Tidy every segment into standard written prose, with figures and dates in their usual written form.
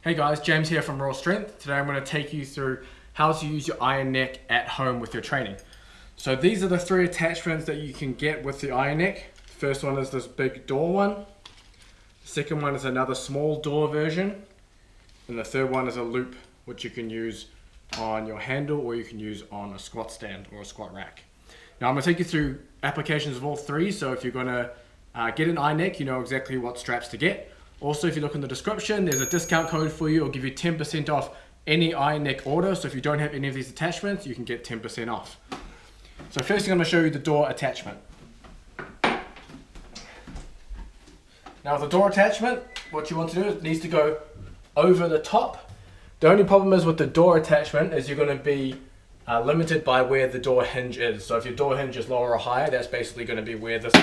Hey guys, James here from Raw Strength. Today I'm going to take you through how to use your iron neck at home with your training. So these are the three attachments that you can get with the iron neck. The first one is this big door one. The second one is another small door version. And the third one is a loop, which you can use on your handle or you can use on a squat stand or a squat rack. Now I'm going to take you through applications of all three. So if you're going to get an iron neck, you know exactly what straps to get. Also, if you look in the description, there's a discount code for you. It'll give you 10% off any iron neck order. So if you don't have any of these attachments, you can get 10% off. So first thing I'm going to show you the door attachment. Now with the door attachment, what you want to do is it needs to go over the top. The only problem is with the door attachment is you're going to be limited by where the door hinge is. So if your door hinge is lower or higher, that's basically going to be where this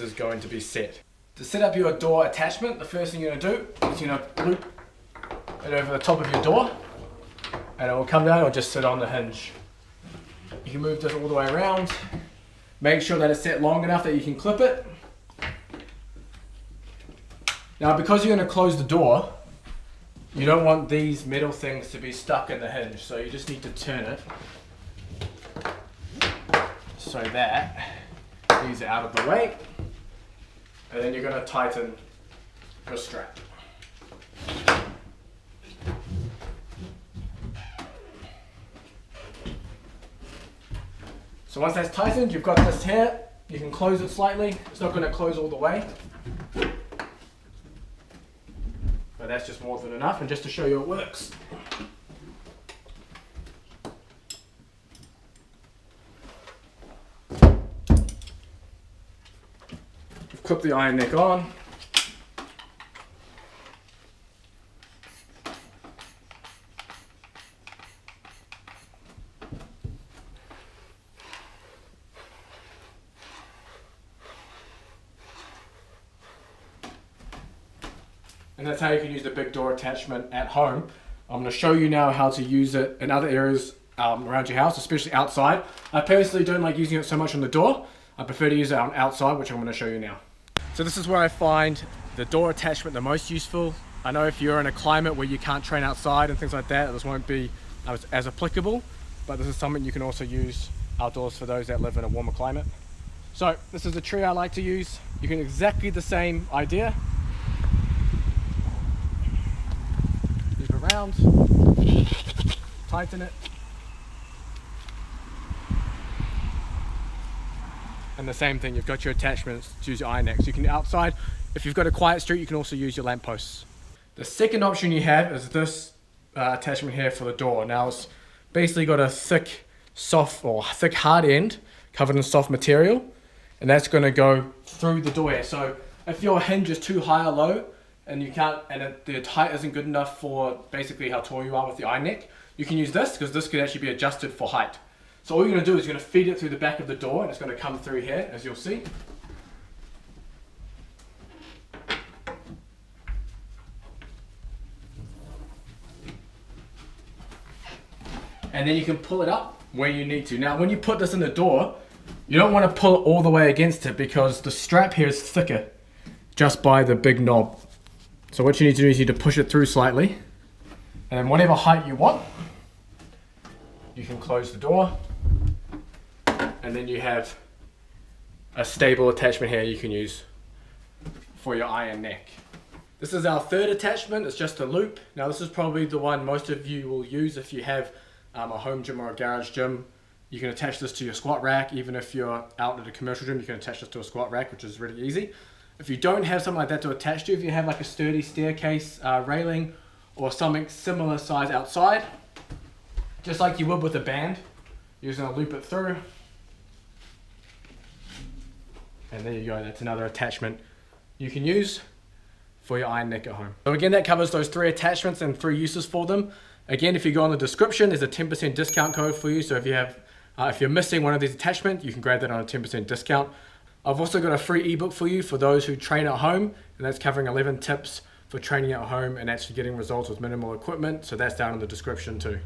is going to be set. To set up your door attachment, the first thing you're going to do is you're going to loop it over the top of your door and it will come down or just sit on the hinge. You can move this all the way around. Make sure that it's set long enough that you can clip it. Now because you're going to close the door, you don't want these metal things to be stuck in the hinge, so you just need to turn it so that these are out of the way. And then you're going to tighten your strap. So once that's tightened, you've got this here. You can close it slightly. It's not going to close all the way. But that's just more than enough. And just to show you it works. Clip the iron neck on. And that's how you can use the big door attachment at home. I'm going to show you now how to use it in other areas around your house, especially outside. I personally don't like using it so much on the door. I prefer to use it on outside, which I'm going to show you now. So this is where I find the door attachment the most useful. I know if you're in a climate where you can't train outside and things like that, this won't be as applicable, but this is something you can also use outdoors for those that live in a warmer climate. So this is the tree I like to use. You can exactly the same idea. Loop it around, tighten it. And the same thing, you've got your attachments to use your iron necks. You can outside, if you've got a quiet street, you can also use your lamp posts. The second option you have is this attachment here for the door. Now it's basically got a thick, thick hard end covered in soft material, and that's going to go through the door here. So if your hinge is too high or low, and the height isn't good enough for basically how tall you are with the iron neck, you can use this because this could actually be adjusted for height. So all you're going to do is you're going to feed it through the back of the door and it's going to come through here, as you'll see. And then you can pull it up where you need to. Now when you put this in the door, you don't want to pull it all the way against it because the strap here is thicker just by the big knob. So what you need to do is you need to push it through slightly. And then whatever height you want, you can close the door. And then you have a stable attachment here you can use for your iron neck. This is our third attachment, it's just a loop. Now this is probably the one most of you will use if you have a home gym or a garage gym. You can attach this to your squat rack. Even if you're out at a commercial gym, you can attach this to a squat rack, which is really easy. If you don't have something like that to attach to, if you have like a sturdy staircase railing or something similar size outside, just like you would with a band, you're just going to loop it through. And there you go, that's another attachment you can use for your iron neck at home. So again, that covers those three attachments and three uses for them. Again, if you go on the description, there's a 10% discount code for you. So if you're missing one of these attachments, you can grab that on a 10% discount. I've also got a free ebook for you for those who train at home, and that's covering 11 tips for training at home and actually getting results with minimal equipment. So that's down in the description too.